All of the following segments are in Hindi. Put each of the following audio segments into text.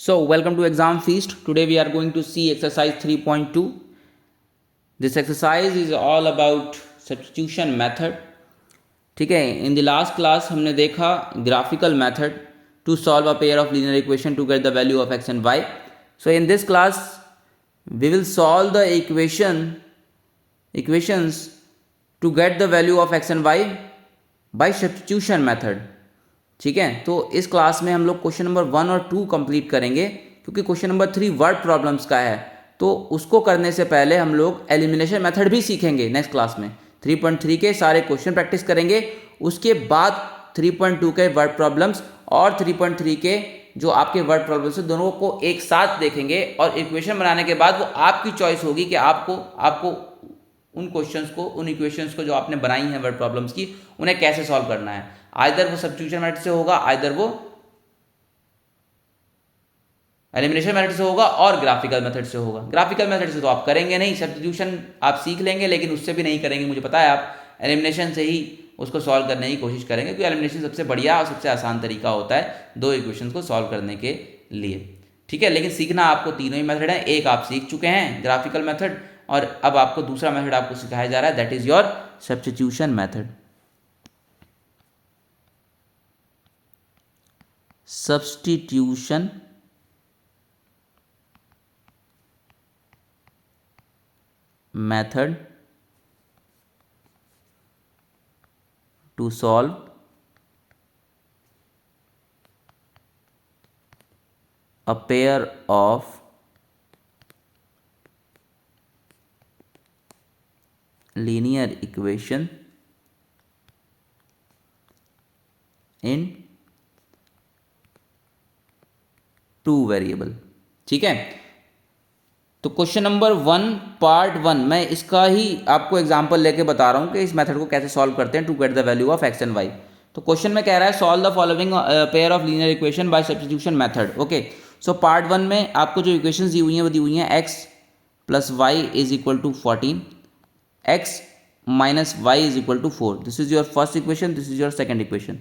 So, welcome to Exam Feast. Today we are going to see exercise 3.2. This exercise is all about substitution method. ठीक है, in the last class हमने देखा graphical method to solve a pair of linear equation to get the value of x and y. So in this class we will solve the equations to get the value of x and y by substitution method. ठीक है, तो इस क्लास में हम लोग क्वेश्चन नंबर 1 और 2 कंप्लीट करेंगे क्योंकि क्वेश्चन नंबर 3 वर्ड प्रॉब्लम्स का है, तो उसको करने से पहले हम लोग एलिमिनेशन मेथड भी सीखेंगे नेक्स्ट क्लास में। 3.3 के सारे क्वेश्चन प्रैक्टिस करेंगे, उसके बाद 3.2 के वर्ड प्रॉब्लम्स और 3.3 के जो आपके वर्ड प्रॉब्लम्स है दोनों को एक साथ देखेंगे और इक्वेशन बनाने के बाद वो आपकी चॉइस होगी कि आपको उन इक्वेशंस को जो आपने बनाई हैं वर्ड प्रॉब्लम्स की उन्हें कैसे सॉल्व करना है। आइदर वो सब्स्टिट्यूशन मेथड से होगा, आइदर वो एलिमिनेशन मेथड से होगा और ग्राफिकल मेथड से होगा। ग्राफिकल मेथड से तो आप करेंगे नहीं, सब्स्टिट्यूशन आप सीख लेंगे लेकिन उससे भी नहीं करेंगे, मुझे पता है। आप एलिमिनेशन से ही उसको सॉल्व करने की कोशिश करेंगे क्योंकि एलिमिनेशन सबसे बढ़िया और सबसे आसान तरीका होता है दो इक्वेशंस को सॉल्व करने के लिए। ठीक है, लेकिन सीखना आपको तीनों ही मेथड है। एक आप सीख चुके हैं ग्राफिकल मेथड और अब आपको दूसरा मेथड आपको सिखाया जा रहा है, that is your substitution method. Substitution method to solve a pair of linear equation in two variable. ठीक है, तो क्वेश्चन नंबर 1 पार्ट 1 मैं इसका ही आपको एग्जांपल लेके बता रहा हूँ कि इस मेथड को कैसे सॉल्व करते हैं to get the value of x and y. तो क्वेश्चन में कह रहा है solve the following pair of linear equation by substitution method. Okay, so part 1 में आपको जो इक्वेशन दी हुई हैं वो दी हुई हैं x plus y is equal to 14, x minus y is equal to 4। This is your first equation, this is your second equation.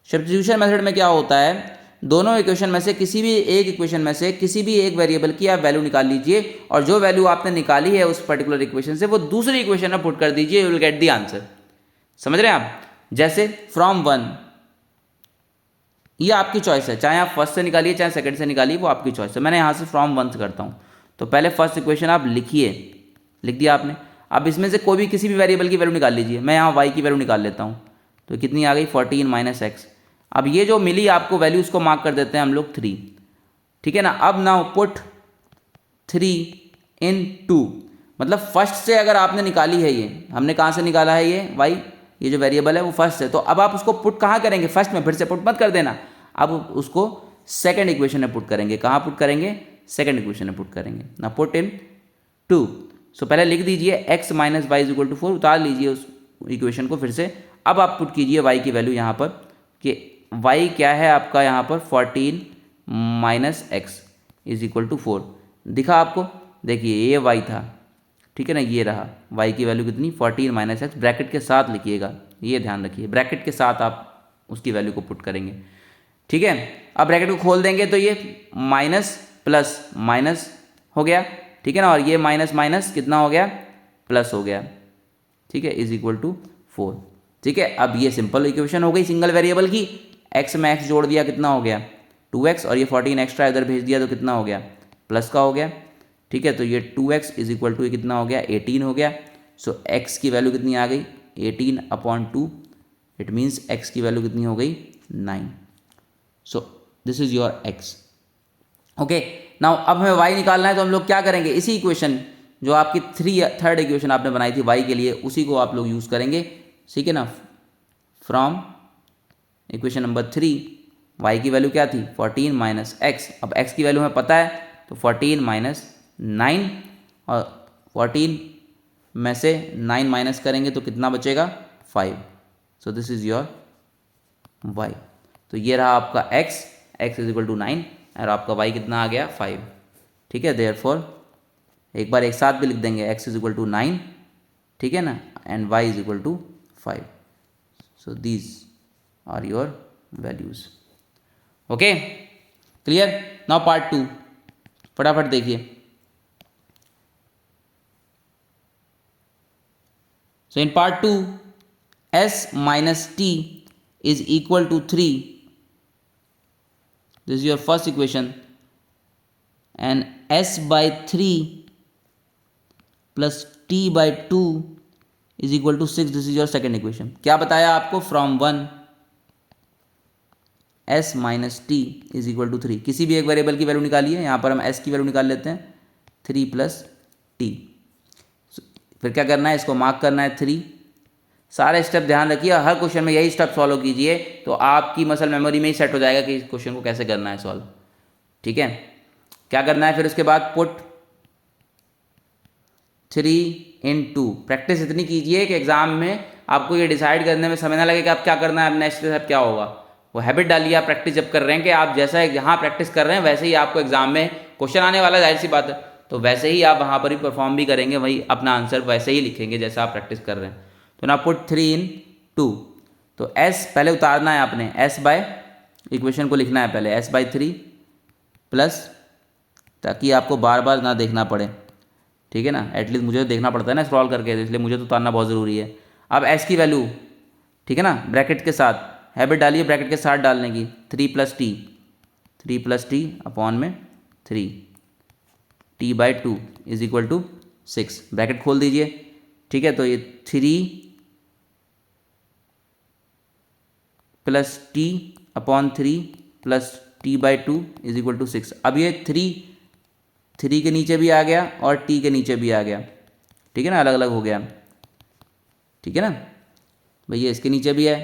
Substitution method में क्या होता है, दोनों इक्वेशन में से किसी भी एक इक्वेशन में से किसी भी एक वेरिएबल की आप वैल्यू निकाल लीजिए और जो वैल्यू आपने निकाली है उस पर्टिकुलर इक्वेशन से वो दूसरी इक्वेशन में पुट कर दीजिए, you will get the answer. समझ रहे हैं आप? जैसे फ्रॉम 1, ये आपकी चॉइस है, चाहे आप फर्स्ट से निकालिए चाहे सेकंड से निकालिए, वो आपकी चॉइस है। मैंने यहाँ से फ्रॉम 1 से करता हूँ, तो पहले फर्स्ट इक्वेशन आप लिखिए, लिख दिया आपने। अब इसमें से कोई भी किसी भी वेरिएबल की वैल्यू निकाल लीजिए। मैं यहाँ वाई की वैल्यू निकाल लेता हूँ, तो कितनी आ गई 14 माइनस एक्स। अब ये जो मिली आपको वैल्यू उसको मार्क कर देते हैं हम लोग 3। ठीक है ना, अब नाउ पुट 3 इन 2, मतलब फर्स्ट से अगर आपने निकाली है, ये हमने कहाँ से निकाला है, ये वाई, ये जो वेरिएबल है वो फर्स्ट है, तो अब आप उसको पुट कहाँ करेंगे, फर्स्ट में, फिर से पुट मत कर देना। अब उसको सेकेंड इक्वेशन में पुट करेंगे। कहाँ पुट करेंगे? सेकेंड इक्वेशन में पुट करेंगे ना, पुट इन 2। सो पहले लिख दीजिए x minus y is equal to 4, उतार लीजिए उस इक्वेशन को फिर से। अब आप पुट कीजिए वाई की वैल्यू यहाँ पर कि y क्या है आपका यहाँ पर 14 minus x is equal to 4। दिखा आपको? देखिए ये y था, ठीक है ना, ये रहा y की वैल्यू कितनी 14 माइनस एक्स, ब्रैकेट के साथ लिखिएगा, ये ध्यान रखिए, ब्रैकेट के साथ आप उसकी वैल्यू को पुट करेंगे। ठीक है, अब ब्रैकेट को खोल देंगे तो ये माइनस प्लस माइनस हो गया, ठीक है ना, और ये माइनस माइनस कितना हो गया, प्लस हो गया। ठीक है, इज इक्वल टू 4। ठीक है, अब ये सिंपल इक्वेशन हो गई सिंगल वेरिएबल की। x में x जोड़ दिया, कितना हो गया 2x, और ये 14 एक्स्ट्रा इधर भेज दिया तो कितना हो गया, प्लस का हो गया। ठीक है, तो ये 2x इज इक्वल टू कितना हो गया 18 हो गया। सो x की वैल्यू कितनी आ गई 18/2, इट मीन्स x की वैल्यू कितनी हो गई 9। So this is your x। Okay, now अब हमें y निकालना है, तो हम लोग क्या करेंगे, इसी इक्वेशन जो आपकी थर्ड इक्वेशन आपने बनाई थी y के लिए, उसी को आप लोग यूज़ करेंगे। ठीक है ना, फ्रॉम इक्वेशन नंबर 3 y की वैल्यू क्या थी 14 माइनस एक्स। अब x की वैल्यू हमें पता है, तो 14 माइनस 9, और 14 में से 9 माइनस करेंगे तो कितना बचेगा 5। सो दिस इज योर y। तो ये रहा आपका x इज इक्वल टू 9 और आपका y कितना आ गया 5। ठीक है, देयरफॉर एक बार एक साथ भी लिख देंगे, x इज इक्वल टू 9, ठीक है ना, and y is equal to 5। So these are your values. Okay, clear? Now part 2, फटाफट देखिए। So in part 2 s minus t is equal to 3. This is your first equation, and s by 3 plus t by 2 is equal to 6. This is your second equation. क्या बताया आपको? From 1 s minus t is equal to 3। किसी भी एक वेरिएबल की वैल्यू निकालिए, यहाँ पर हम s की वैल्यू निकाल लेते हैं 3 प्लस टी। फिर क्या करना है? इसको मार्क करना है 3। सारे स्टेप ध्यान रखिए, हर क्वेश्चन में यही स्टेप फॉलो कीजिए तो आपकी मसल मेमोरी में ही सेट हो जाएगा कि इस क्वेश्चन को कैसे करना है सॉल्व। ठीक है, क्या करना है फिर उसके बाद? Put 3 in 2। प्रैक्टिस इतनी कीजिए कि एग्जाम में आपको ये डिसाइड करने में समय ना लगे कि आप क्या करना है, अब नेक्स्ट स्टेप क्या होगा। वो हैबिट डालिए आप प्रैक्टिस जब कर रहे हैं कि आप जैसा यहाँ प्रैक्टिस कर रहे हैं वैसे ही आपको एग्जाम में क्वेश्चन आने वाला, जाहिर सी बात है, तो वैसे ही आप वहाँ पर ही परफॉर्म भी करेंगे, वही अपना आंसर वैसे ही लिखेंगे जैसा आप प्रैक्टिस कर रहे हैं। तो ना पुट 3 इन 2, तो s पहले उतारना है आपने, s बाय इक्वेशन को लिखना है पहले s बाई 3 प्लस, ताकि आपको बार बार ना देखना पड़े। ठीक है ना, एटलीस्ट मुझे देखना पड़ता है ना स्क्रॉल करके, इसलिए मुझे तो उतारना बहुत ज़रूरी है। अब s की वैल्यू, ठीक है ना, ब्रैकेट के साथ, हैबिट डालिए ब्रैकेट के साथ डालने की, 3 प्लस टी अपॉन में 3 t by 2 is equal to 6। Bracket खोल दीजिए। ठीक है, तो ये 3 plus t upon 3 plus t by 2 is equal to 6। अब ये 3 के नीचे भी आ गया और टी के नीचे भी आ गया। ठीक है ना, अलग अलग हो गया। ठीक है ना भैया, इसके नीचे भी है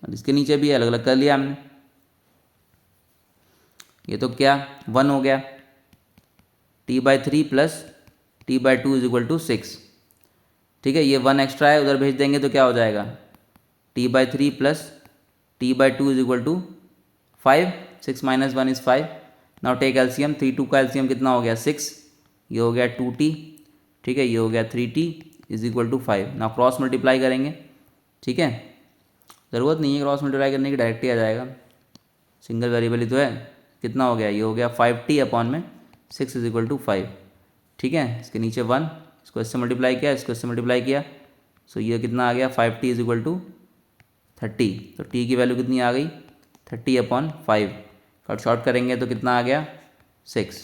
और इसके नीचे भी है, अलग अलग कर लिया हमने। ये तो क्या 1 हो गया, t by 3 plus t by 2 is equal to 6। ठीक है, ये 1 एक्स्ट्रा है, उधर भेज देंगे तो क्या हो जाएगा, t by 3 plus t by 2 is equal to 5। 6 minus 1 is 5। Now take LCM, 3 2 का एलसीएम कितना हो गया 6, ये हो गया 2t। ठीक है, ये हो गया 3t is equal to 5। Now cross multiply करेंगे। ठीक है, ज़रूरत नहीं है क्रॉस मल्टीप्लाई करने की, डायरेक्ट ही आ जाएगा, सिंगल वेरिएबल ही तो है। कितना हो गया, ये हो गया 5t अपॉन में 6 इज इक्वल टू 5। ठीक है, इसके नीचे 1, इसको इससे मल्टीप्लाई किया, इसको इससे मल्टीप्लाई किया, सो ये कितना आ गया 5t इज इक्वल टू 30। तो t की वैल्यू कितनी आ गई 30 अपॉन 5। कट शॉर्ट करेंगे तो कितना आ गया 6।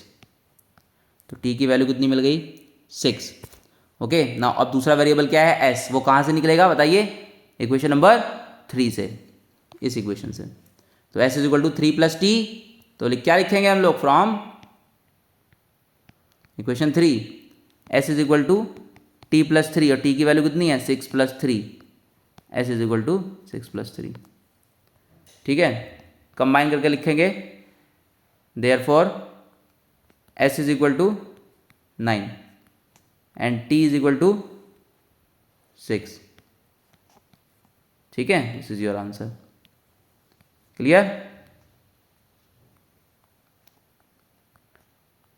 तो t की वैल्यू कितनी मिल गई 6। ओके, ना अब दूसरा वेरिएबल क्या है s, वो कहाँ से निकलेगा बताइए? इक्वेशन नंबर 3 से, इस इक्वेशन से। तो s is equal to 3 plus t, तो क्या लिखेंगे हम लोग? From equation 3 s is equal to t plus 3, और t की वैल्यू कितनी है 6 plus 3, s is equal to 6 plus 3। ठीक है, कंबाइन करके लिखेंगे, therefore s is equal to 9 and t is equal to 6। ठीक है, this is your answer. Clear?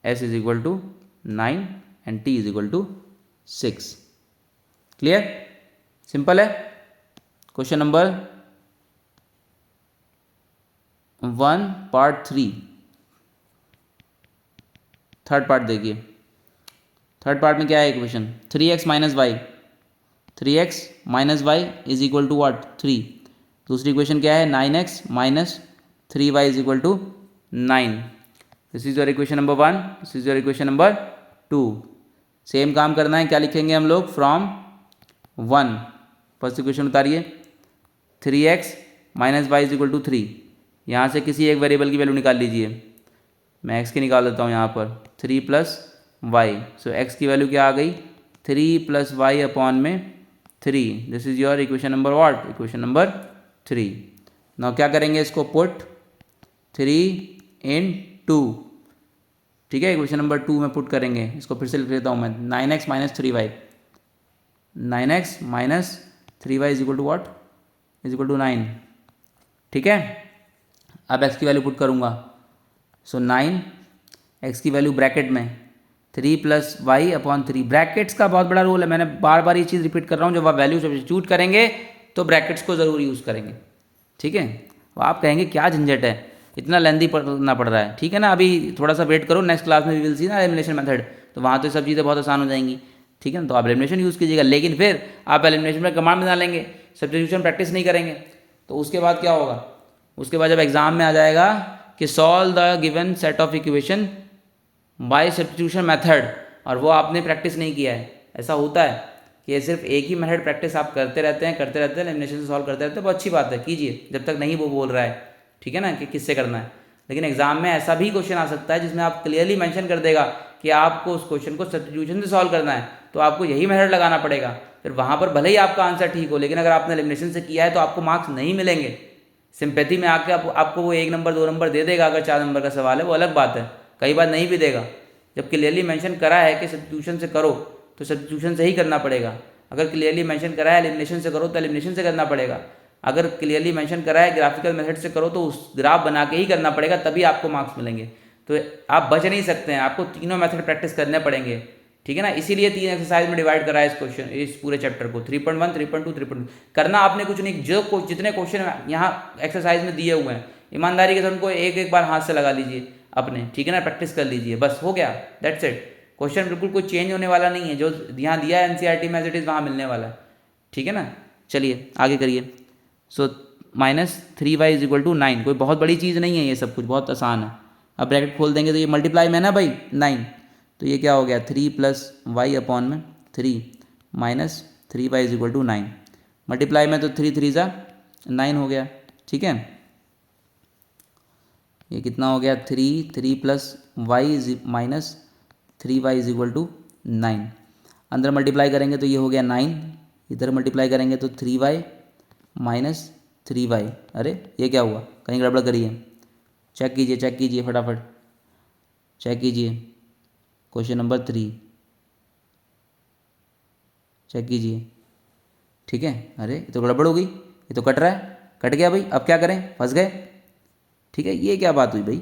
s is equal to 9 and t is equal to 6। Clear? Simple है। Question number 1 part 3, third part देखिए। थर्ड पार्ट में क्या है equation? 3x minus y, 3x minus y is equal to what 3। दूसरी इक्वेशन क्या है 9x minus 3y is equal to 9। This is your equation number 1, this is your equation number 2। Same काम करना है, क्या लिखेंगे हम लोग? From 1, first equation उतारिए, 3x minus y is equal to 3। यहाँ से किसी एक वेरिएबल की वैल्यू निकाल लीजिए, मैं x की निकाल देता हूँ यहाँ पर, 3 प्लस वाई। सो x की वैल्यू क्या आ गई 3 प्लस वाई अपॉन में 3। This is your equation number what? Equation number 3। Now क्या करेंगे इसको? Put 3 in 2। ठीक है, इक्वेशन नंबर 2 में पुट करेंगे, इसको फिर से लिख लेता हूँ मैं, 9x minus 3y, 9x minus 3y is equal to what? Is equal to 9। ठीक है, अब x की वैल्यू पुट करूँगा, सो 9, x की वैल्यू ब्रैकेट में 3 प्लस वाई अपॉन 3। ब्रैकेट्स का बहुत बड़ा रोल है, मैंने बार बार ये चीज़ रिपीट कर रहा हूँ, जब आप वैल्यू सब्स्टिट्यूट करेंगे तो ब्रैकेट्स को ज़रूर यूज़ करेंगे। ठीक है, तो आप कहेंगे क्या झंझट है, इतना लेंदी पढ़ना पड़ रहा है, ठीक है ना। अभी थोड़ा सा वेट करो, नेक्स्ट क्लास में भी विल सी ना एलिमिनेशन मेथड, तो वहाँ तो सब चीज़ें बहुत आसान हो जाएंगी, ठीक है ना। तो आप एलिमिनेशन यूज़ कीजिएगा, लेकिन फिर आप एलिमिनेशन में कमांड बना लेंगे, सब्स्टिट्यूशन प्रैक्टिस नहीं करेंगे, तो उसके बाद क्या होगा, उसके बाद जब एग्जाम में आ जाएगा कि solve the given set of equation by substitution method, और वो आपने प्रैक्टिस नहीं किया है। ऐसा होता है कि सिर्फ एक ही मेथड प्रैक्टिस आप करते रहते हैं एलिमिनेशन से सॉल्व करते रहते हैं, बहुत अच्छी बात है, कीजिए जब तक नहीं वो बोल रहा है, ठीक है ना, कि किससे करना है। लेकिन एग्जाम में ऐसा भी क्वेश्चन आ सकता है जिसमें आप क्लियरली मेंशन कर देगा कि आपको उस क्वेश्चन को सब्स्टिट्यूशन से सॉल्व करना है, तो आपको यही मेथड लगाना पड़ेगा। फिर वहाँ पर भले ही आपका आंसर ठीक हो, लेकिन अगर आपने एलिमिनेशन से किया है तो आपको मार्क्स नहीं मिलेंगे। सिंपैथी में आके आपको वो 1 नंबर 2 नंबर दे देगा, अगर 4 नंबर का सवाल है वो अलग बात है, कई बार नहीं भी देगा। जब क्लियरली मेंशन करा है कि सब्स्टिट्यूशन से करो तो सब्स्टिट्यूशन से ही करना पड़ेगा, अगर क्लियरली मेंशन करा है एलिमिनेशन से करो तो एलिमिनेशन से करना पड़ेगा, अगर क्लियरली मेंशन करा है ग्राफिकल मेथड से करो तो उस ग्राफ बना के ही करना पड़ेगा, तभी आपको मार्क्स मिलेंगे। तो आप बच नहीं सकते हैं, आपको तीनों मेथड प्रैक्टिस करने पड़ेंगे, ठीक है ना। इसीलिए 3 एक्सरसाइज में डिवाइड करा है इस क्वेश्चन, इस पूरे चैप्टर को 3.1 3.2 3.2 करना आपने कुछ नहीं, जो जितने क्वेश्चन यहाँ एक्सरसाइज में दिए हुए हैं ईमानदारी के साथ उनको एक बार हाथ से लगा लीजिए अपने, ठीक है ना, प्रैक्टिस कर लीजिए, बस हो गया, दैट्स इट। क्वेश्चन बिल्कुल कोई चेंज होने वाला नहीं है, जो यहाँ दिया है एनसीईआरटी में एज इट इज़ वहाँ मिलने वाला है, ठीक है ना। चलिए आगे करिए। सो -3y = 9, कोई बहुत बड़ी चीज़ नहीं है, ये सब कुछ बहुत आसान है। अब ब्रैकेट खोल देंगे तो ये मल्टीप्लाई में है ना भाई 9, तो ये क्या हो गया 3 + y/3 -3y = 9, मल्टीप्लाई में तो 3 3 ज़ा 9 हो गया, ठीक है। ये कितना हो गया 3 + y -3y = 9, अंदर मल्टीप्लाई करेंगे तो ये हो गया 9, इधर मल्टीप्लाई करेंगे तो 3y -3y, अरे ये क्या हुआ, कहीं गड़बड़ करिए, चेक कीजिए फटाफट, चेक कीजिए क्वेश्चन नंबर 3, चेक कीजिए, ठीक है। अरे ये तो गड़बड़ हो गई, ये तो कट रहा है, कट गया भाई, अब क्या करें, फंस गए, ठीक है। ये क्या बात हुई भाई,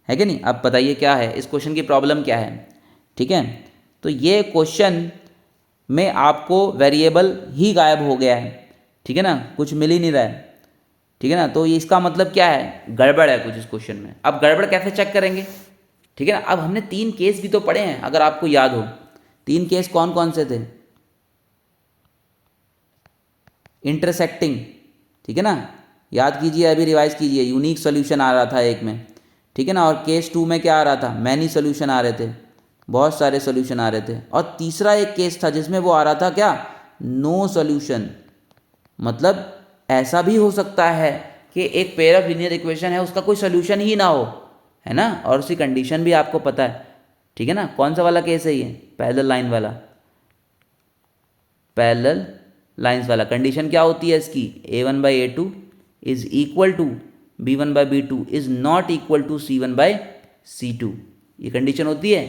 है कि नहीं। अब बताइए क्या है इस क्वेश्चन की प्रॉब्लम क्या है, ठीक है। तो ये क्वेश्चन में आपको वेरिएबल ही गायब हो गया है, ठीक है ना, कुछ मिल ही नहीं रहा है, ठीक है ना। तो ये इसका मतलब क्या है, गड़बड़ है कुछ इस क्वेश्चन में। अब गड़बड़ कैसे चेक करेंगे, ठीक है ना। अब हमने 3 केस भी तो पढ़े हैं, अगर आपको याद हो 3 केस कौन कौन से थे, इंटरसेक्टिंग, ठीक है ना, याद कीजिए, अभी रिवाइज कीजिए, यूनिक सोल्यूशन आ रहा था एक में, ठीक है ना, और केस 2 में क्या आ रहा था, मैनी सोल्यूशन आ रहे थे, बहुत सारे सोल्यूशन आ रहे थे, और तीसरा एक केस था जिसमें वो आ रहा था क्या, नो सोल्यूशन। मतलब ऐसा भी हो सकता है कि एक पेयर ऑफ लीनियर इक्वेशन है उसका कोई सोल्यूशन ही ना हो, है ना, और उसकी कंडीशन भी आपको पता है, ठीक है ना। कौन सा वाला केस है ये, पैरेलल लाइन वाला, पैरेलल लाइंस वाला। कंडीशन क्या होती है इसकी, a1/a2 is equal to b1/b2 is not equal to c1/c2, ये कंडीशन होती है।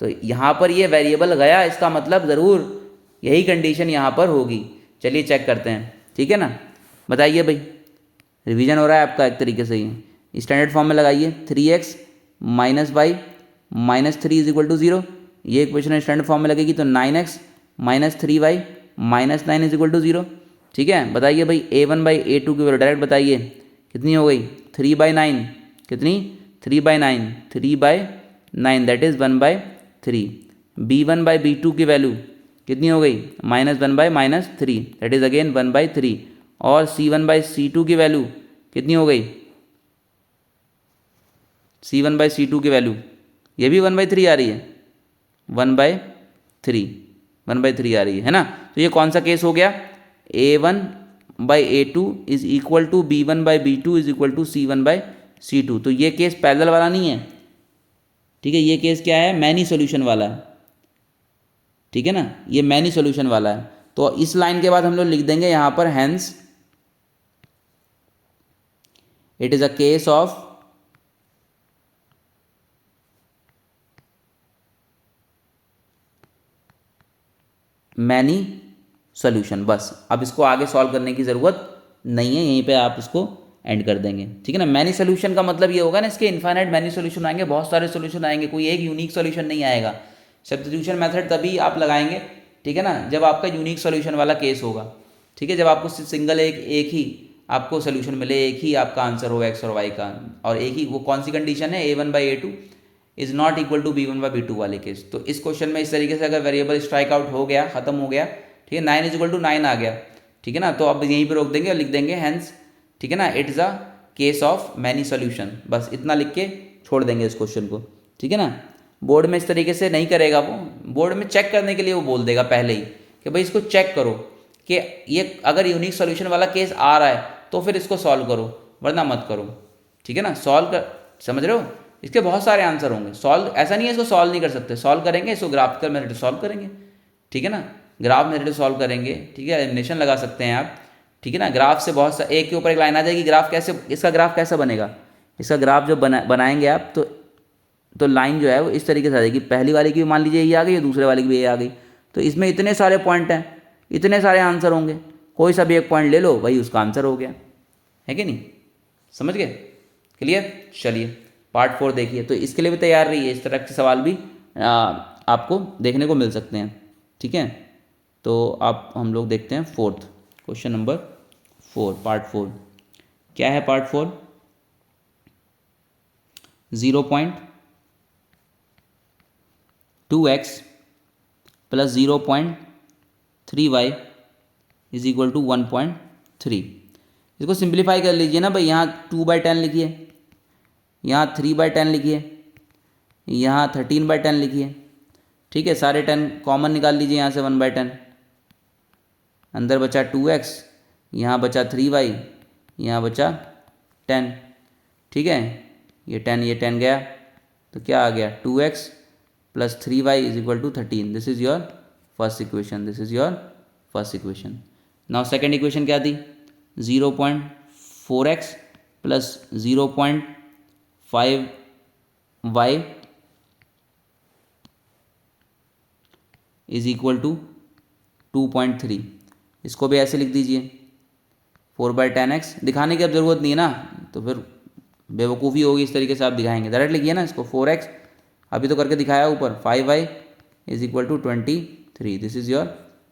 तो यहाँ पर ये वेरिएबल गया, इसका मतलब ज़रूर यही कंडीशन यहाँ पर होगी। चलिए चेक करते हैं, ठीक है ना। बताइए भाई, रिवीजन हो रहा है आपका एक तरीके से, ये स्टैंडर्ड फॉर्म में लगाइए, 3x - y -3 = 0, ये इक्वेशन स्टैंडर्ड फॉर्म में लगेगी तो 9x - 3y -9 = 0, ठीक है। बताइए भाई a1/a2 की वैल्यू डायरेक्ट बताइए, कितनी हो गई 3/9, कितनी 3/9, 3/9 दैट इज़ 1/3। b1/b2 की वैल्यू कितनी हो गई -1/-3 दैट इज़ अगेन 1/3, और c1/c2 की वैल्यू कितनी हो गई, c1/c2 की वैल्यू ये भी 1/3 आ रही है, 1/3 आ रही है ना। तो ये कौन सा केस हो गया, a1/a2 is equal to b1/b2 is equal to c1/c2। तो ये केस पैरेलल वाला नहीं है, ठीक है, ये केस क्या है, मैनी सोल्यूशन वाला है, ठीक है ना, ये मैनी सोल्यूशन वाला है। तो इस लाइन के बाद हम लोग लिख देंगे यहाँ पर hence it is a case of many solution. बस अब इसको आगे सॉल्व करने की ज़रूरत नहीं है, यहीं पे आप इसको एंड कर देंगे, ठीक है ना। मैनी सोल्यूशन का मतलब ये होगा ना, इसके इनफाइनाइट मैनी सोल्यूशन आएंगे, बहुत सारे सोल्यूशन आएंगे, कोई एक यूनिक सोल्यूशन नहीं आएगा। सब्स्टिट्यूशन मेथड तभी आप लगाएंगे, ठीक है ना, जब आपका यूनिक सोल्यूशन वाला केस होगा, ठीक है। जब आपको सिंगल एक ही आपको सोल्यूशन मिले, एक ही आपका आंसर हो एक्स और वाई का, और एक ही, वो कौन सी कंडीशन है, a1/a2 is not equal to b1/b2 वाले केस। तो इस क्वेश्चन में इस तरीके से अगर वेरिएबल स्ट्राइक आउट हो गया, खत्म हो गया, ठीक है, 9 = 9 आ गया, ठीक है ना, तो अब यहीं पे रोक देंगे और लिख देंगे हैंस, ठीक है ना, it is a case of many solution, बस इतना लिख के छोड़ देंगे इस क्वेश्चन को, ठीक है ना। बोर्ड में इस तरीके से नहीं करेगा वो, बोर्ड में चेक करने के लिए वो बोल देगा पहले ही कि भाई इसको चेक करो कि ये अगर यूनिक सॉल्यूशन वाला केस आ रहा है तो फिर इसको सॉल्व करो, वरना मत करो, ठीक है ना। सॉल्व कर, समझ रहे हो, इसके बहुत सारे आंसर होंगे। सॉल्व ऐसा नहीं है इसको सॉल्व नहीं कर सकते, सॉल्व करेंगे, इसको ग्राफिकल मेथड सॉल्व करेंगे, ठीक है ना, ग्राफ मेथड सॉल्व करेंगे, ठीक है, एलिमिनेशन लगा सकते हैं आप, ठीक है ना। ग्राफ से बहुत सा, एक के ऊपर एक लाइन आ जाएगी, ग्राफ कैसे, इसका ग्राफ कैसा बनेगा, इसका ग्राफ जो बनाएंगे आप, तो लाइन जो है वो इस तरीके से आ जाएगी, पहली वाली की भी मान लीजिए ये आ गई और दूसरे वाली की भी ये आ गई, तो इसमें इतने सारे पॉइंट हैं, इतने सारे आंसर होंगे, कोई सा भी एक पॉइंट ले लो, वही उसका आंसर हो गया, है कि नहीं, समझ गए, क्लियर। चलिए पार्ट 4 देखिए, तो इसके लिए भी तैयार रहिए, इस तरह के सवाल भी आपको देखने को मिल सकते हैं, ठीक है। तो आप हम लोग देखते हैं फोर्थ क्वेश्चन नंबर 4, पार्ट 4 क्या है। Part 4 0.2x plus 0.3y is equal to 1.3। इसको सिंप्लीफाई कर लीजिए ना भाई, यहाँ 2/10 लिखिए, यहाँ 3/10 लिखिए, यहाँ 13/10 लिखिए, ठीक है, सारे 10 कॉमन निकाल लीजिए यहाँ से, 1/10, अंदर बचा 2x, यहाँ बचा 3y, यहाँ बचा 10, ठीक है, ये 10 गया, तो क्या आ गया, 2x plus 3y is equal to 13। This is your first equation, this is your first equation. Now second equation क्या थी, 0.4x plus 0.5y is equal to 2.3। इसको भी ऐसे लिख दीजिए, 4/10x, दिखाने की अब ज़रूरत नहीं है ना, तो फिर बेवकूफ़ी होगी इस तरीके से आप दिखाएंगे, डायरेक्ट लिखिए ना इसको, 4x अभी तो करके दिखाया ऊपर, 5y is equal to 23। This is your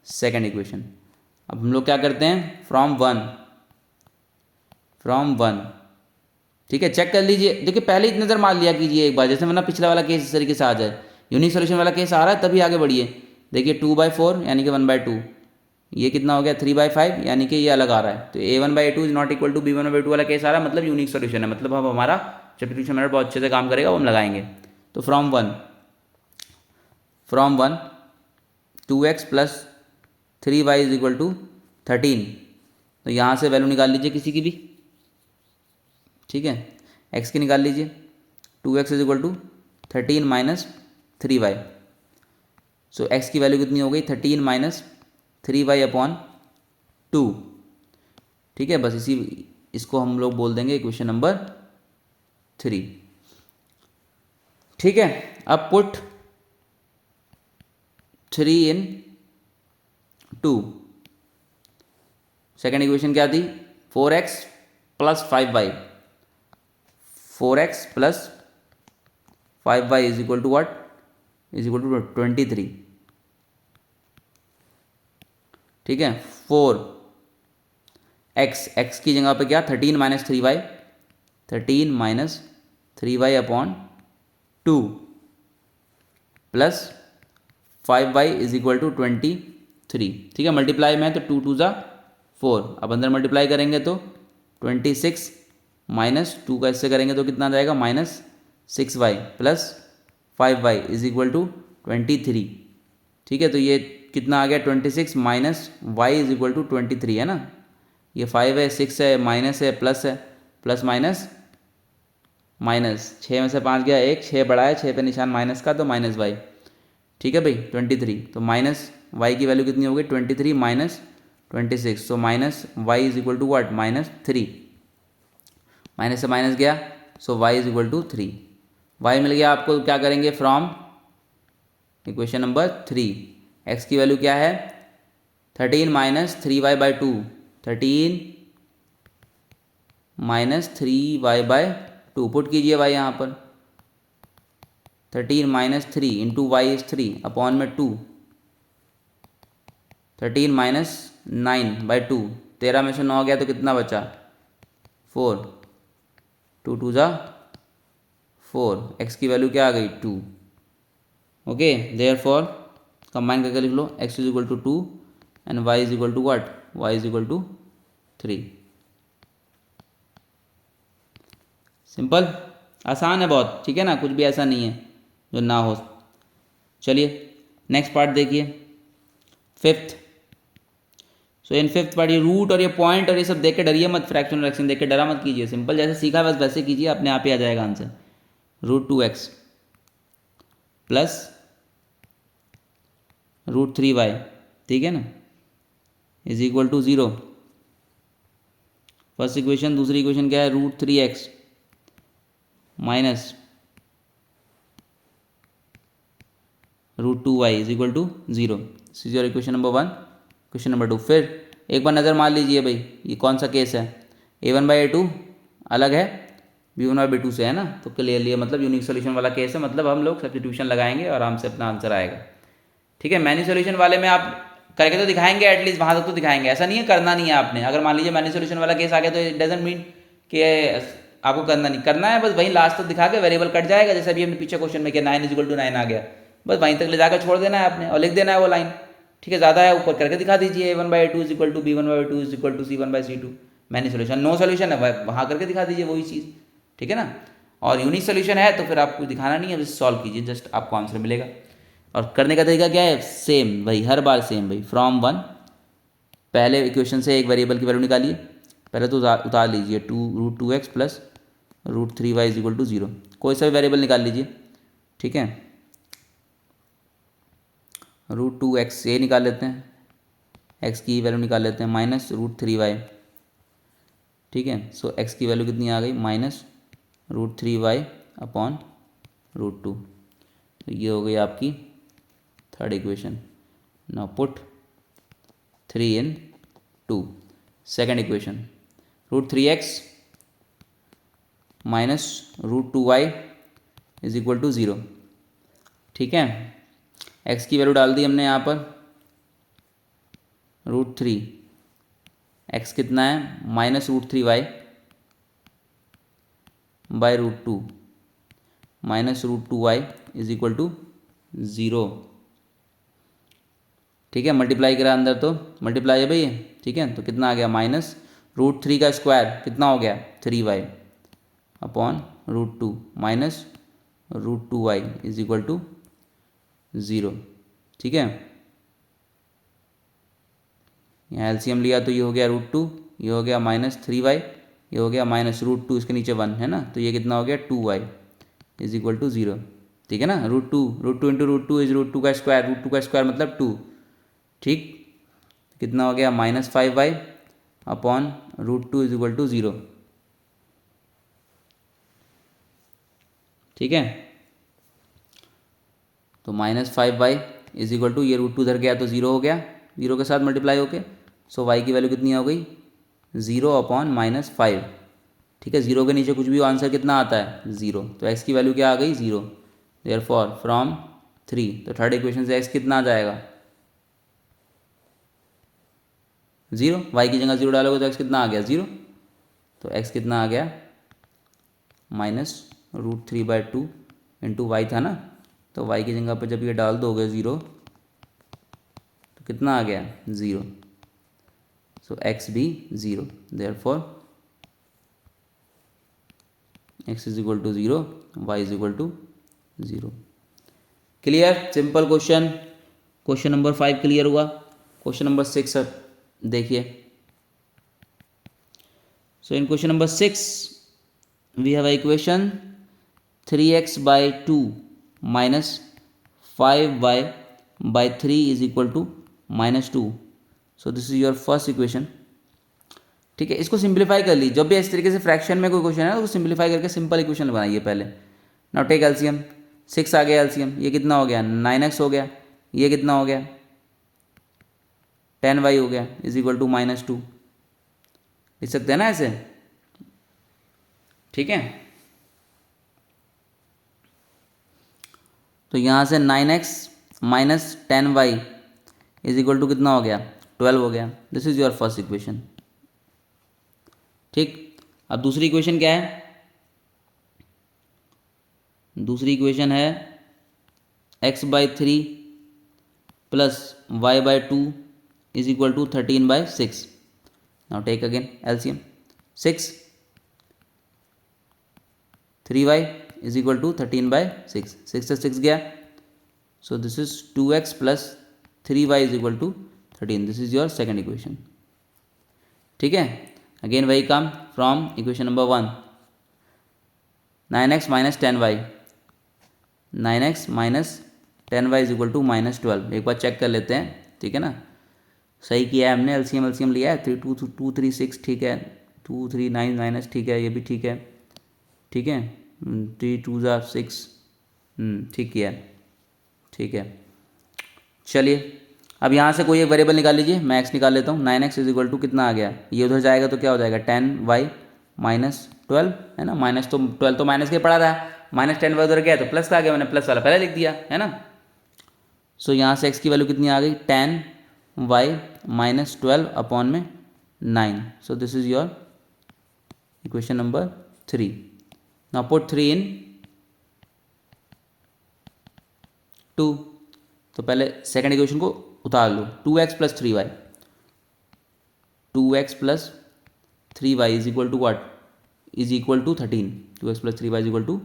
second equation. अब हम लोग क्या करते हैं, फ्रॉम वन, ठीक है, चेक कर लीजिए, देखिए पहले ही नज़र मार लिया कीजिए एक बार, जैसे वरना पिछला वाला केस इस तरीके से आ जाए, यूनिक सोल्यूशन वाला केस आ रहा है तभी आगे बढ़िए। देखिए 2/4 यानी कि 1/2, ये कितना हो गया 3/5 यानी कि ये अलग आ रहा है, तो a1/a2 is not equal to b1/b2 वाला केस आ रहा है, मतलब यूनिक सोल्यूशन है, मतलब अब हमारा सब्स्टिट्यूशन मेथड बहुत अच्छे से काम करेगा, वो हम लगाएंगे। तो from one 2x plus 3y is equal to 13, तो यहाँ से वैल्यू निकाल लीजिए किसी की भी, ठीक है, x की निकाल लीजिए, 2x is equal to 13 minus 3y, so x की वैल्यू कितनी हो गई, 13 माइनस 3y अपॉन 2, ठीक है, बस इसको हम लोग बोल देंगे इक्वेशन नंबर 3, ठीक है। अब पुट 3 इन 2, सेकेंड इक्वेशन क्या थी, 4x plus 5y, 4x plus 5y is equal to what, is equal to 23, ठीक है। 4x की जगह पे क्या, 13 minus 3y, 13 minus 3y upon 2 plus 5y is equal to 23, ठीक है, मल्टीप्लाई में तो 2 2 4, अब अंदर मल्टीप्लाई करेंगे तो 26 माइनस 2 का इससे करेंगे तो कितना आ जाएगा, minus 6y plus 5y is equal to 23, ठीक है, तो ये कितना आ गया, 26 minus y is equal to 23 है ना, ये 5 है, 6 है, माइनस है, प्लस माइनस माइनस, 6 में से 5 गया 1, 6 बड़ा है, 6 पे निशान माइनस का, तो माइनस y, ठीक है भाई, 23, तो माइनस y की वैल्यू कितनी हो गई, 23 minus 26, so minus y is equal to what, -3, minus से माइनस गया, so y is equal to 3, y मिल गया आपको, क्या करेंगे, फ्रॉम इक्वेशन नंबर 3, x की वैल्यू क्या है, 13 minus 3y/2, 13 minus 3y/2, put कीजिए y यहाँ पर, 13 minus 3 into y is 3 upon में 2, 13 माइनस 9/2, 13 में से 9 गया तो कितना बचा, 4, 2 2 जा 4, x की वैल्यू क्या आ गई 2। ओके, देयरफॉर कंबाइन करके लिख लो x is equal to 2 and y is equal to what, y is equal to 3। Simple, आसान है बहुत, ठीक है ना, कुछ भी ऐसा नहीं है जो ना हो। चलिए नेक्स्ट पार्ट देखिए, fifth. So in fifth part ये रूट और ये पॉइंट और ये सब देख के डरिए मत, फ्रैक्शन फ्रैक्शन देख के डरा मत कीजिए, सिंपल जैसे सीखा बस वैसे कीजिए, अपने आप ही आ जाएगा आंसर। √2x प्लस √3y, ठीक है ना, is equal to 0। First equation. दूसरी इक्वेशन क्या है, √3x minus √2y is equal to 0। This is your equation number 1। Question number 2, फिर एक बार नज़र मार लीजिए भाई, ये कौन सा केस है, a1/a2 अलग है b1/b2 से, है ना, तो क्लियरली मतलब यूनिक सोल्यूशन वाला केस है, मतलब हम लोग सब्स्टिट्यूशन लगाएंगे और आराम से अपना आंसर आएगा। ठीक है, मैनी सोल्यूशन वाले में आप करके तो दिखाएंगे, एटलीस्ट वहाँ तक तो दिखाएंगे, ऐसा नहीं है करना नहीं है आपने। अगर मान लीजिए मैनी सोल्यूशन वाला केस आ गया तो इट डजंट मीन कि आपको करना नहीं, करना है बस वहीं लास्ट तक दिखा के वेरिएबल कट जाएगा, जैसे अभी हमने पीछे क्वेश्चन में किया 9 इज इक्वल टू 9 आ गया, बस वहीं तक ले जाकर छोड़ देना है आपने और लिख देना है वो लाइन। ठीक है, ज़्यादा है ऊपर करके दिखा दीजिए, a1/a2 is equal to b1/b2 is equal to c1/c2, many solution. No solution है वहाँ करके दिखा दीजिए वही चीज़, ठीक है ना। और यूनिक सोल्यूशन है तो फिर आपको दिखाना नहीं है, बस सॉल्व कीजिए, जस्ट आपको आंसर मिलेगा। और करने का तरीका क्या है, सेम भाई, हर बार सेम भाई, फ्रॉम 1 पहले इक्वेशन से एक वेरिएबल की वैल्यू निकालिए, पहले तो उतार लीजिए √2x plus √3y is equal to 0, कोई सा भी वेरिएबल निकाल लीजिए, ठीक है। √2x ये निकाल लेते हैं, x की वैल्यू निकाल लेते हैं माइनस √3y, ठीक है। सो x की वैल्यू कितनी आ गई, माइनस √3y अपॉन √2, तो ये हो गई आपकी third equation. Now put 3 in 2। Second equation, √3x minus √2y is equal to 0, ठीक है। x की वैल्यू डाल दी हमने यहाँ पर √3, x कितना है minus √3y by √2 minus √2y is equal to 0, ठीक है। मल्टीप्लाई करा अंदर तो मल्टीप्लाई है भाई, ठीक है, तो कितना आ गया, माइनस √3 का स्क्वायर कितना हो गया 3y upon √2 minus √2y is equal to 0, ठीक है। यहाँ एलसीएम लिया तो ये हो गया √2, ये हो गया माइनस 3y, ये हो गया माइनस √2, इसके नीचे 1 है ना, तो ये कितना हो गया 2y इज इक्वल टू 0, ठीक है ना। √2 इंटू √2 इज √2 का स्क्वायर, √2 का स्क्वायर मतलब 2, ठीक, कितना हो गया minus 5y upon √2 is equal to 0, ठीक है। तो minus 5y is equal to, ये √2 उधर गया तो 0 हो गया, 0 के साथ मल्टीप्लाई होके, सो y की वैल्यू कितनी हो गई 0 अपॉन माइनस 5, ठीक है। 0 के नीचे कुछ भी आंसर कितना आता है 0, तो x की वैल्यू क्या आ गई 0, देयरफॉर फ्रॉम 3, तो थर्ड इक्वेशन से x कितना आ जाएगा 0, y की जगह 0 डालोगे तो x कितना आ गया 0, तो x कितना आ गया माइनस √3/2 इंटू वाई था ना, तो y की जगह पर जब ये डाल दोगे 0 तो कितना आ गया 0, सो x भी 0, therefore x is equal to 0, y is equal to 0। Clear, simple question. Question number 5 clear हुआ। क्वेश्चन नंबर 6 देखिए। So in question number 6 we have equation 3x/2 minus 5y/3 is equal to -2। So this is your first equation, ठीक है। इसको सिंप्लीफाई कर लीजिए, जब भी इस तरीके से फ्रैक्शन में कोई क्वेश्चन है तो सिंप्लीफाई करके सिंपल इक्वेशन बनाइए पहले। नाउ टेक एलसीएम, 6 आ गया एलसीएम, ये कितना हो गया 9x हो गया, ये कितना हो गया 10y हो गया इज इक्वल टू -2, लिख सकते हैं ना ऐसे, ठीक है। तो यहाँ से 9x minus 10y is equal to कितना हो गया 12 हो गया। This is your first equation, ठीक। अब दूसरी इक्वेशन क्या है, दूसरी इक्वेशन है x/3 plus y/2 is equal to 13/6. Now take again LCM. 6 3y is equal to 13/6. 6 से 6 गया, so this is 2x plus 3y is equal to 13. This is your second equation. ठीक है, अगेन वही काम from equation number 1. 9x minus 10y, 9x minus 10y is equal to -12. एक बार चेक कर लेते हैं, ठीक है ना, सही किया है हमने, एलसीएम लिया है. 3 2 2 3 6 ठीक है, 2 3 9 9 ठीक है, ये भी ठीक है, ठीक है. 3 2 6 ठीक किया है, ठीक है. चलिए अब यहाँ से कोई एक वेरिएबल निकाल लीजिए. मैं x निकाल लेता हूँ. 9x इज इक्वल टू कितना आ गया, ये उधर जाएगा तो क्या हो जाएगा 10y माइनस 12 है ना. माइनस तो 12 तो माइनस के पड़ा रहा, माइनस 10y उधर गया तो प्लस का आ गया, मैंने प्लस वाला पहले लिख दिया है ना. सो यहाँ से x की वैल्यू कितनी आ गई 10y माइनस 12 अपॉन में 9. So this is your equation number 3. Now put 3 in 2. तो पहले सेकेंड इक्वेशन को उतार लो. 2x plus 3y, 2x plus 3y is equal to what, is equal to 13. 2x plus 3y is equal to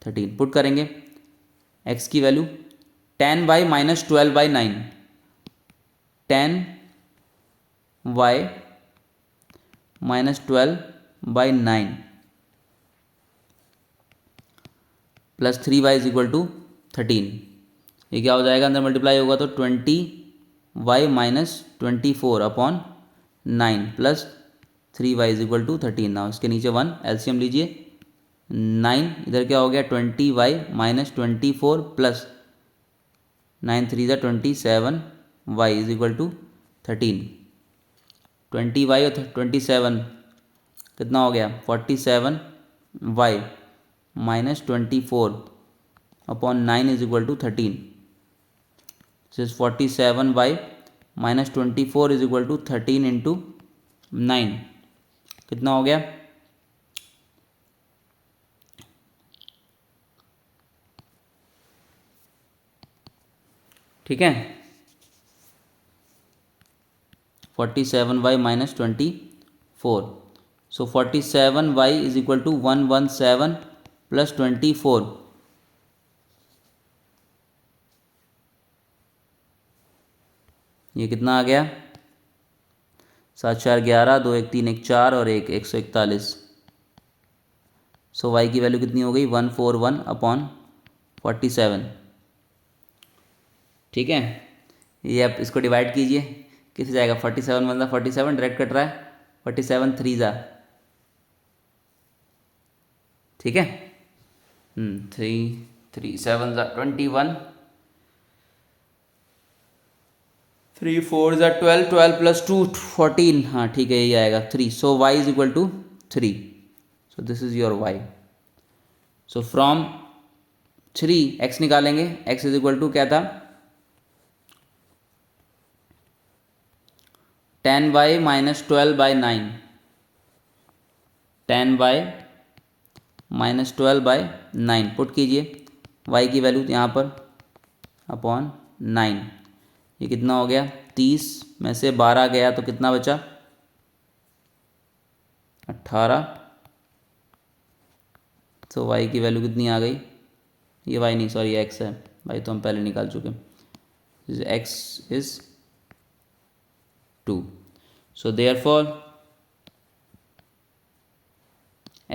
13. Put करेंगे x की value 10y minus 12/9, 10y minus 12/9 plus 3y is equal to 13. ये क्या हो जाएगा, अंदर मल्टीप्लाई होगा तो 20y minus 24 upon 9 plus 3y is equal to 13. Now इसके नीचे 1 एलसीएम लीजिए. 9 इधर क्या हो गया 20y माइनस 24 प्लस 9 3 ज़ा 27y is equal to 13. 20y और 27 कितना हो गया 47y minus 24 upon 9 is equal to 13. This is 47y minus 24 is equal to 13 into 9. कितना हो गया, ठीक है, 47y minus 24. So 47y is equal to 117 plus 24. ये कितना आ गया 7 4 11, 2 1 3 1 4 और 1 141. सो y की वैल्यू कितनी हो गई 141 अपॉन 47. ठीक है, ये आप इसको डिवाइड कीजिए, किस जाएगा 47 मतलब 47 डायरेक्ट कट रहा है, 47 3 ज़ा, ठीक है. 3 3 7 ज़ा 21, 3 4 ज़ा 12, 12 प्लस 2 14. हाँ ठीक है, ये आएगा 3. So y is equal to 3. So this is your y. So from 3 x निकालेंगे, x इज इक्वल टू क्या था 10y minus 12/9, 10y minus 12/9. Put कीजिए y की वैल्यू यहाँ पर अपॉन 9. ये कितना हो गया 30 में से 12 गया तो कितना बचा 18. तो y की वैल्यू कितनी आ गई, ये y नहीं सॉरी x है, y तो हम पहले निकाल चुके हैं. x is 2. So therefore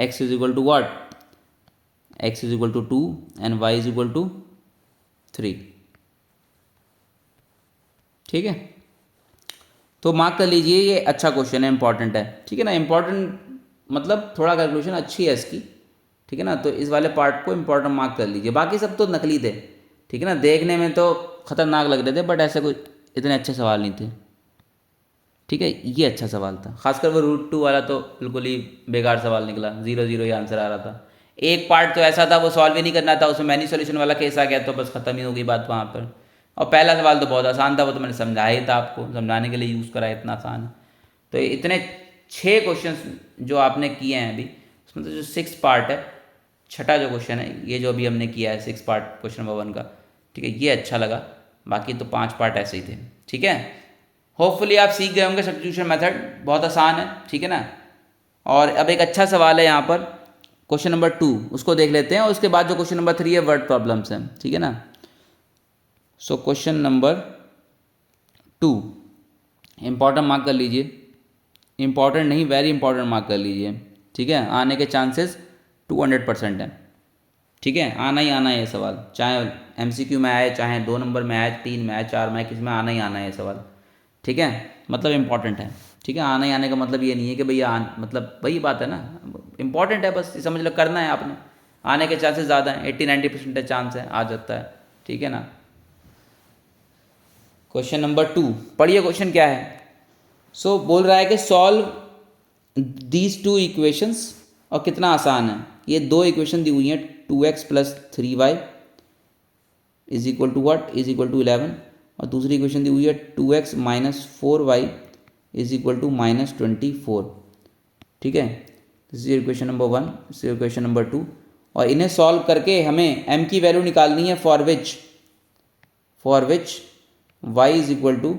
x is equal to what, x is equal to 2 and y is equal to 3. ठीक है, तो मार्क कर लीजिए, ये अच्छा क्वेश्चन है, इंपॉर्टेंट है. ठीक है ना, इंपॉर्टेंट मतलब थोड़ा कैलकुलेशन अच्छी है इसकी. ठीक है ना, तो इस वाले पार्ट को इंपॉर्टेंट मार्क कर लीजिए. बाकी सब तो नकली थे, ठीक है ना, देखने में तो खतरनाक लग रहे थे बट ऐसे कोई इतने अच्छे सवाल नहीं थे. ठीक है, ये अच्छा सवाल था, खासकर वो √2 वाला तो बिल्कुल ही बेकार सवाल निकला, 0 0 ही आंसर आ रहा था. एक पार्ट तो ऐसा था वो सॉल्व ही नहीं करना था, उसमें मैनी सोल्यूशन वाला केस आ गया तो बस खत्म ही हो गई बात वहाँ पर. और पहला सवाल तो बहुत आसान था, वो तो मैंने समझाया ही था आपको, समझाने के लिए यूज़ करा, इतना आसान. तो इतने 6 क्वेश्चन जो आपने किए हैं अभी, उसमें तो जो 6 पार्ट है, छठा जो क्वेश्चन है ये जो अभी हमने किया है 6 पार्ट क्वेश्चन नंबर 1 का, ठीक है, ये अच्छा लगा। बाकी तो 5 पार्ट ऐसे ही थे, ठीक है। होपफुली आप सीख गए होंगे सब्स्टिट्यूशन मेथड, बहुत आसान है, ठीक है ना। और अब एक अच्छा सवाल है यहाँ पर क्वेश्चन नंबर 2, उसको देख लेते हैं, और उसके बाद जो क्वेश्चन नंबर 3 है वर्ड प्रॉब्लम्स हैं, ठीक है ना। So question number 2 important mark कर लीजिए, इंपॉर्टेंट नहीं वेरी इंपॉर्टेंट मार्क कर लीजिए, ठीक है। आने के चांसेस 200% है, ठीक है, आना ही आना है ये सवाल, चाहे MCQ में आए, चाहे 2 नंबर में आए, 3 में आए, 4 में आए, किसी में आना ही आना है ये सवाल, ठीक है। मतलब इंपॉर्टेंट है, ठीक है। आना ही आने का मतलब ये नहीं है कि भैया मतलब वही बात है ना, इंपॉर्टेंट है, बस ये समझ लो, करना है आपने। आने के चांसेस ज़्यादा हैं, 80-90% चांस है, आ जाता है, ठीक है ना। क्वेश्चन नंबर 2 पढ़िए, क्वेश्चन क्या है। सो बोल रहा है कि सॉल्व दीज 2 इक्वेशंस, और कितना आसान है, ये 2 इक्वेशन दी हुई हैं, 2x + 3y is equal to what, is equal to 11, और दूसरी इक्वेशन दी हुई है 2x - 4y is equal to -24, ठीक है। This is equation number 1, this is equation number 2, और इन्हें सॉल्व करके हमें m की वैल्यू निकालनी है for which y is equal to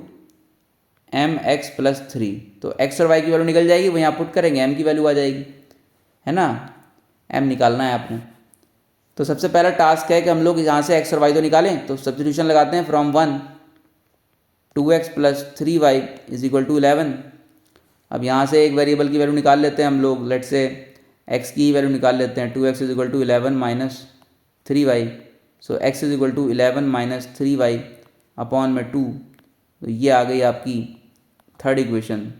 mx + 3। तो x और y की वैल्यू निकल जाएगी, वहीं आप पुट करेंगे, m की वैल्यू आ जाएगी, है ना। m निकालना है आपने। तो सबसे पहला टास्क है कि हम लोग यहाँ से x और y तो निकालें, तो सब्स्टिट्यूशन लगाते हैं from 1, 2x + 3y is equal to 11। अब यहाँ से एक वेरिएबल की वैल्यू निकाल लेते हैं हम लोग, लेट से x की वैल्यू निकाल लेते हैं, 2x is equal to 11 - 3y, so x is equal to 11 - 3y upon में 2, तो ये आ गई आपकी third equation.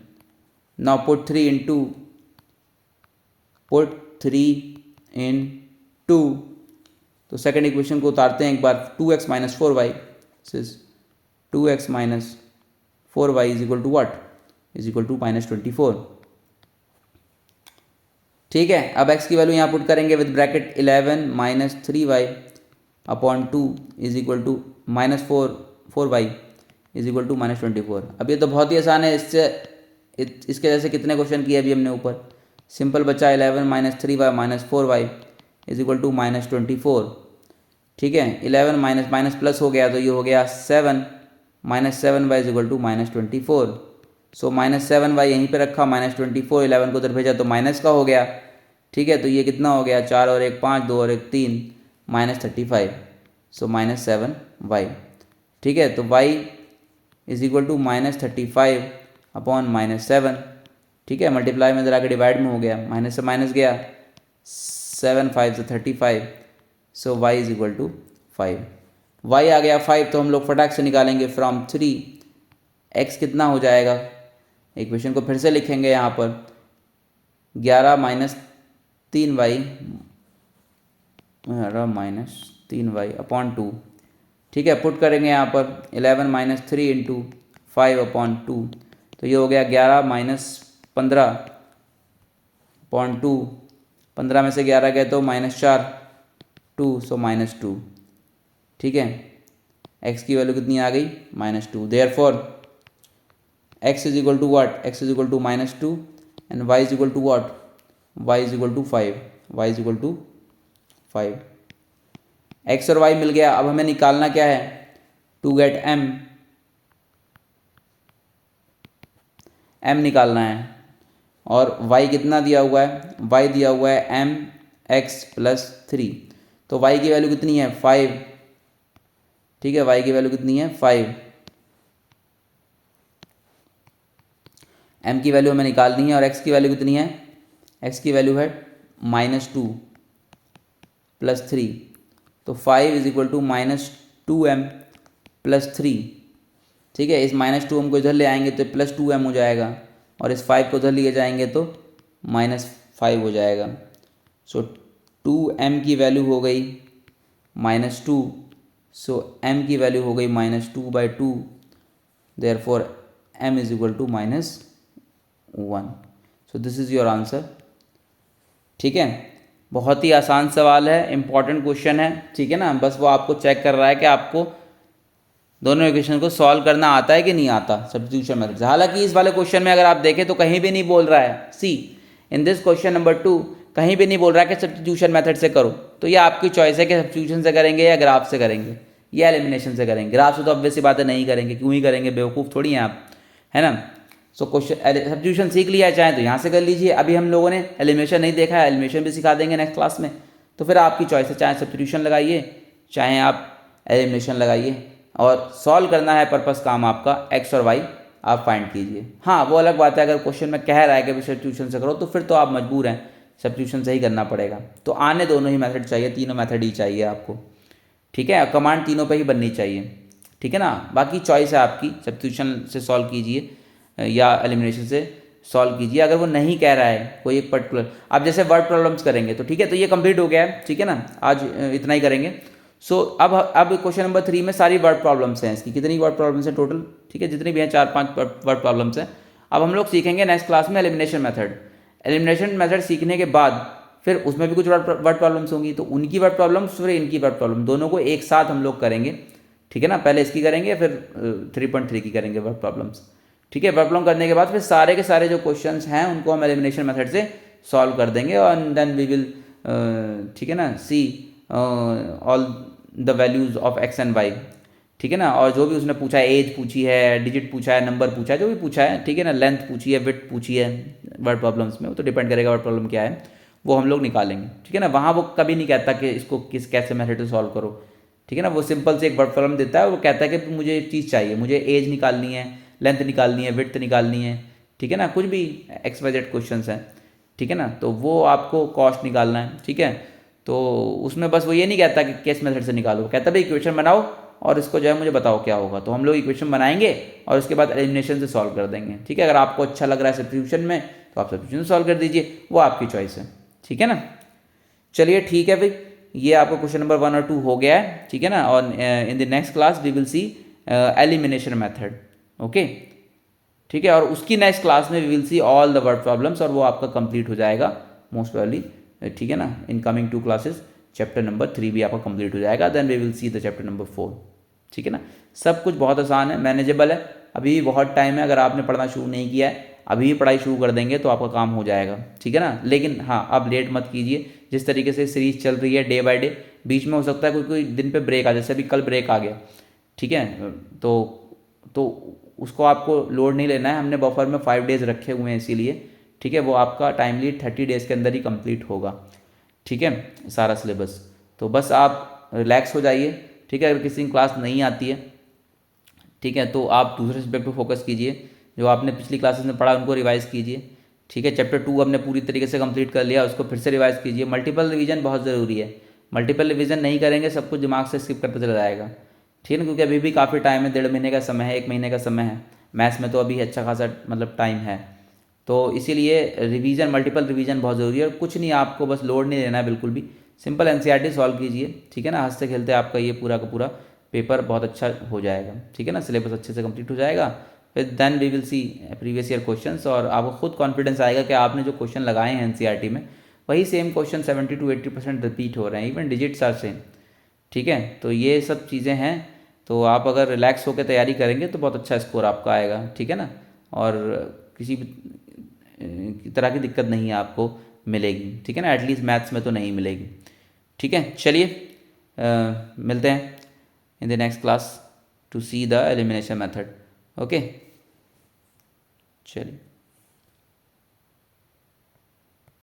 Now put 3 in 2, तो सेकेंड इक्वेशन को उतारते हैं एक बार, 2x - 4y, this is 2x - 4y is equal to what, is equal to -24, ठीक है। अब x की वैल्यू यहाँ पुट करेंगे with bracket 11 - 3y upon 2 is equal to -4y is equal to -24। अब ये तो बहुत ही आसान है, इसके जैसे कितने क्वेश्चन किए अभी हमने ऊपर, सिंपल बचा 11 - 3y - 4y is equal to -24, ठीक है। 11 माइनस प्लस हो गया, तो ये हो गया 7 - 7y is equal to -24। So -7y यहीं पे रखा, -24, 11 को उधर भेजा तो माइनस का हो गया, ठीक है। तो ये कितना हो गया, 4 और 1 5, 2 और 1 3, -35, सो -7y, ठीक है। तो y is equal to -35 upon -7, ठीक है। मल्टीप्लाई में इधर आके डिवाइड में हो गया, माइनस से माइनस गया, 7 5 से 35, so y is equal to 5। y आ गया 5, तो हम लोग फटाक से निकालेंगे फ्रॉम 3, x कितना हो जाएगा, इक्वेशन को फिर से लिखेंगे यहाँ पर, 11 - 3y, 3y अपॉन 2, ठीक है। पुट करेंगे यहाँ पर 11 - 3 इंटू 5 अपॉन 2, तो ये हो गया 11 - 15 अपॉन 2, 15 में से 11 गए तो -4, 2, सो -2, ठीक है। x की वैल्यू कितनी आ गई, -2, therefore x is equal to what, x is equal to -2 and y is equal to what, y is equal to 5, y is equal to 5। x और y मिल गया। अब हमें निकालना क्या है, टू गेट m निकालना है, और y कितना दिया हुआ है, y दिया हुआ है mx + 3, तो y की वैल्यू कितनी है 5, ठीक है। y की वैल्यू कितनी है 5, m की वैल्यू हमें निकालनी है, और x की वैल्यू कितनी है, x की वैल्यू है -2 + 3, तो 5 इज इक्वल टू -2m + 3, ठीक है। इस -2 हम को इधर ले आएंगे तो +2m हो जाएगा, और इस 5 को उधर लिए जाएंगे तो -5 हो जाएगा। सो 2m की वैल्यू हो गई -2, सो m की वैल्यू हो गई -2/2, therefore m is equal to -1। So this is your answer, ठीक है। बहुत ही आसान सवाल है, इम्पॉर्टेंट क्वेश्चन है, ठीक है ना। बस वो आपको चेक कर रहा है कि आपको दोनों इक्वेशन को सॉल्व करना आता है कि नहीं आता सब्स्टिट्यूशन मेथड से। हालांकि इस वाले क्वेश्चन में अगर आप देखें तो कहीं भी नहीं बोल रहा है, सी इन दिस क्वेश्चन नंबर 2 कहीं भी नहीं बोल रहा है कि सब्स्टिट्यूशन मेथड से करो। तो ये आपकी चॉइस है कि सब्स्टिट्यूशन से करेंगे या ग्राफ से करेंगे या एलिमिनेशन से करेंगे। ग्राफ से तो ऑब्वियस सी बात है नहीं करेंगे, क्यों ही करेंगे, बेवकूफ़ थोड़ी हैं आप, है ना। सो क्वेश्चन सब्स्टिट्यूशन सीख लिया है, चाहे तो यहाँ से कर लीजिए। अभी हम लोगों ने एलिमिनेशन नहीं देखा है, एलिमिनेशन भी सिखा देंगे नेक्स्ट क्लास में। तो फिर आपकी चॉइस है, चाहे सब्स्टिट्यूशन लगाइए चाहे आप एलिमिनेशन लगाइए, और सॉल्व करना है पर्पस काम आपका एक्स और वाई आप फाइंड कीजिए। हाँ वो अलग बात है, अगर क्वेश्चन में कह रहा है कि सब्स्टिट्यूशन से करो तो फिर तो आप मजबूर हैं, सब्स्टिट्यूशन से ही करना पड़ेगा। तो आने दोनों ही मेथड चाहिए, तीनों मेथड ही चाहिए आपको, ठीक है। कमांड तीनों पे ही बननी चाहिए, ठीक है ना। बाकी चॉइस है आपकी, सब्स्टिट्यूशन से सॉल्व कीजिए या एलिमिनेशन से सॉल्व कीजिए। अगर वो नहीं कह रहा है कोई एक पर्टिकुलर, आप जैसे वर्ड प्रॉब्लम्स करेंगे तो ठीक है, तो ये कंप्लीट हो गया है, ठीक है ना। आज इतना ही करेंगे। सो अब क्वेश्चन नंबर 3 में सारी वर्ड प्रॉब्लम्स हैं। इसकी कितनी वर्ड प्रॉब्लम्स हैं टोटल, ठीक है, जितनी भी हैं 4-5 वर्ड प्रॉब्लम्स हैं। अब हम लोग सीखेंगे नेक्स्ट क्लास में एलिमिनेशन मेथड। एलिमिनेशन मेथड सीखने के बाद फिर उसमें भी कुछ वर्ड प्रॉब्लम्स होंगी, तो उनकी वर्ड प्रॉब्लम्स फिर इनकी वर्ड प्रॉब्लम, दोनों को एक साथ हम लोग करेंगे, ठीक है ना। पहले इसकी करेंगे फिर 3.3 की करेंगे वर्ड प्रॉब्लम्स, ठीक है। वर्ड प्रॉब्लम करने के बाद फिर सारे के सारे जो क्वेश्चंस हैं उनको हम एलिमिनेशन मेथड से सॉल्व कर देंगे, और देन वी विल, ठीक है ना, see all the values of x and y, ठीक है ना। और जो भी उसने पूछा है, एज पूछी है, डिजिट पूछा है, नंबर पूछा है, जो भी पूछा है, ठीक है ना, लेंथ पूछी है, विड्थ पूछी है वर्ड प्रॉब्लम्स में, वो तो डिपेंड करेगा वर्ड प्रॉब्लम क्या है, वो हम लोग निकालेंगे, ठीक है ना। वहाँ वो कभी नहीं कहता कि इसको कैसे मेथड से सॉल्व करो, ठीक है ना। वो सिंपल से एक वर्ड प्रॉब्लम देता है, वो कहता है कि मुझे एक चीज़ चाहिए, मुझे एज निकालनी है, लेंथ निकालनी है, विड्थ निकालनी है, ठीक है ना, कुछ भी एक्स वाई जेड क्वेश्चन है, ठीक है ना। तो वो आपको कॉस्ट निकालना है, ठीक है। तो उसमें बस वो ये नहीं कहता कि किस मेथड से निकालो, कहता भाई इक्वेशन बनाओ और इसको जो है मुझे बताओ क्या होगा। तो हम लोग इक्वेशन बनाएंगे और उसके बाद एलिमिनेशन से सॉल्व कर देंगे, ठीक है। अगर आपको अच्छा लग रहा है सब्स्टिट्यूशन में तो आप सब्स्टिट्यूशन सॉल्व कर दीजिए, वो आपकी चॉइस है, ठीक है ना। चलिए ठीक है भाई, ये आपका क्वेश्चन नंबर 1 और 2 हो गया है, ठीक है ना। और in the next class we will see elimination method, okay, ठीक है। और उसकी नेक्स्ट क्लास में we will see all the word problems, और वो आपका कंप्लीट हो जाएगा मोस्ट प्रोबेबली, ठीक है ना। In coming 2 classes chapter number 3 भी आपका कंप्लीट हो जाएगा, then we will see the chapter number 4, ठीक है ना। सब कुछ बहुत आसान है, मैनेजेबल है, अभी भी बहुत टाइम है। अगर आपने पढ़ना शुरू नहीं किया है, अभी भी पढ़ाई शुरू कर देंगे तो आपका काम हो जाएगा, ठीक है ना। लेकिन हाँ आप लेट मत कीजिए, जिस तरीके से सीरीज चल रही है डे बाय डे, बीच में हो सकता है कोई कोई दिन पे ब्रेक आ जाए, जैसे अभी कल ब्रेक आ गया, ठीक है। तो उसको आपको लोड नहीं लेना है, हमने बफर में 5 डेज़ रखे हुए हैं इसीलिए, ठीक है। वो आपका टाइमली 30 डेज़ के अंदर ही कंप्लीट होगा, ठीक है, सारा सिलेबस। तो बस आप रिलैक्स हो जाइए, ठीक है। अगर किसी की क्लास नहीं आती है, ठीक है, तो आप दूसरे सब्जेक्ट पर फोकस कीजिए, जो आपने पिछली क्लासेस में पढ़ा उनको रिवाइज़ कीजिए, ठीक है। चैप्टर 2 हमने पूरी तरीके से कंप्लीट कर लिया, उसको फिर से रिवाइज़ कीजिए। मल्टीपल रिवीजन बहुत ज़रूरी है, मल्टीपल रिवीजन नहीं करेंगे सब कुछ दिमाग से स्किप करते चला जाएगा, ठीक है ना। क्योंकि अभी भी काफ़ी टाइम है, 1.5 महीने का समय है, 1 महीने का समय है, मैथ्स में तो अभी अच्छा खासा मतलब टाइम है। तो इसीलिए रिवीजन, मल्टीपल रिवीजन बहुत ज़रूरी है। और कुछ नहीं, आपको बस लोड नहीं लेना है बिल्कुल भी, सिंपल एनसीईआरटी सॉल्व कीजिए, ठीक है ना। हंसते खेलते आपका ये पूरा का पूरा पेपर बहुत अच्छा हो जाएगा, ठीक है ना, सिलेबस अच्छे से कंप्लीट हो जाएगा। फिर then we will see previous year questions, और आपको खुद कॉन्फिडेंस आएगा कि आपने जो क्वेश्चन लगाए हैं एनसीईआरटी में वही सेम क्वेश्चन 70 to 80% रिपीट हो रहे हैं, इवन डिजिट्स आर सेम, ठीक है। तो ये सब चीज़ें हैं, तो आप अगर रिलैक्स होकर तैयारी करेंगे तो बहुत अच्छा स्कोर आपका आएगा, ठीक है ना। और किसी भी तरह की दिक्कत नहीं है आपको मिलेगी, ठीक है ना, एटलीस्ट मैथ्स में तो नहीं मिलेगी, ठीक है। चलिए मिलते हैं in the next class to see the elimination method, okay, चलिए।